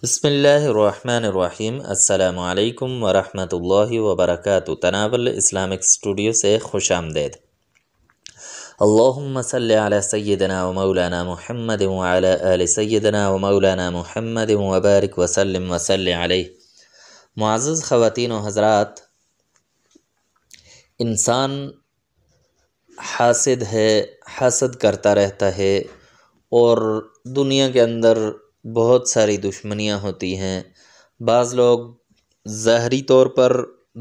بسم اللہ الرحمن الرحیم۔ السلام علیکم ورحمۃ اللہ وبرکاتہ۔ تناول اسلامک اسٹوڈیو سے خوش آمدید۔ اللہم صلی علی سیدنا و مولانا محمد وعلی آل سیدنا و مولانا محمد وبارک وسلم وصلی علیہ۔ معزز خواتین و حضرات، انسان حاسد ہے، حسد کرتا رہتا ہے، اور دنیا کے اندر بہت ساری دشمنیاں ہوتی ہیں۔ بعض لوگ ظاہری طور پر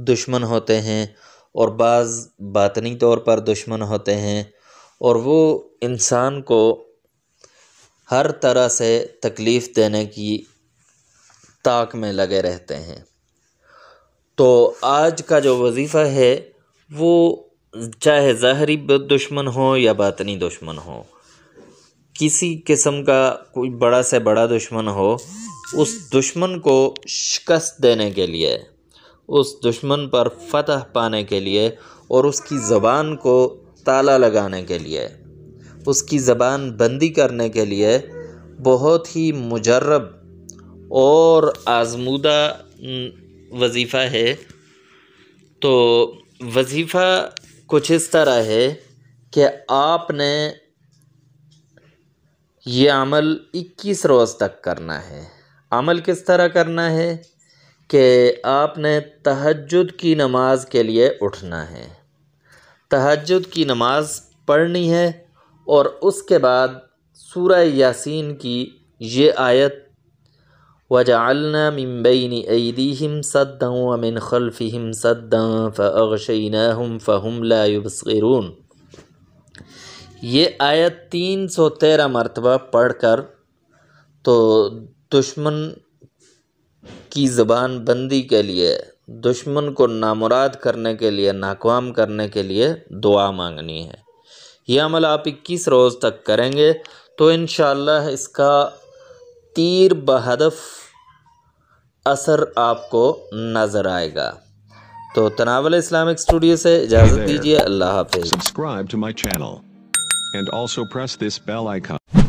دشمن ہوتے ہیں اور بعض باطنی طور پر دشمن ہوتے ہیں، اور وہ انسان کو ہر طرح سے تکلیف دینے کی طاق میں لگے رہتے ہیں۔ تو آج کا جو وظیفہ ہے وہ چاہے ظاہری دشمن ہو یا باطنی دشمن ہو، کسی قسم کا کوئی بڑا سے بڑا دشمن ہو، اس دشمن کو شکست دینے کے لیے، اس دشمن پر فتح پانے کے لیے، اور اس کی زبان کو تالا لگانے کے لیے، اس کی زبان بندی کرنے کے لیے بہت ہی مجرب اور آزمودہ وظیفہ ہے۔ تو وظیفہ کچھ اس طرح ہے کہ آپ نے یہ عمل 21 روز تک کرنا ہے۔ عمل کس طرح کرنا ہے کہ آپ نے تہجد کی نماز کے لیے اٹھنا ہے، تہجد کی نماز پڑھنی ہے، اور اس کے بعد سورہ یاسین کی یہ آیت وَجَعَلْنَا مِن بَيْنِ أَيْدِيهِمْ سَدًّا وَمِنْ خَلْفِهِمْ سَدًّا فَأَغْشَيْنَاهُمْ فَهُمْ لَا يُبْصِرُونَ، یہ آیت 313 مرتبہ پڑھ کر تو دشمن کی زبان بندی کے لیے، دشمن کو نامراد کرنے کے لیے، ناکام کرنے کے لیے دعا مانگنی ہے۔ یہ عمل آپ 21 روز تک کریں گے تو انشاءاللہ اس کا تیر بہدف اثر آپ کو نظر آئے گا۔ تو تناول اسلامک اسٹوڈیو سے اجازت دیجیے۔ اللہ حافظ۔ Subscribe to my channel and also press this bell icon.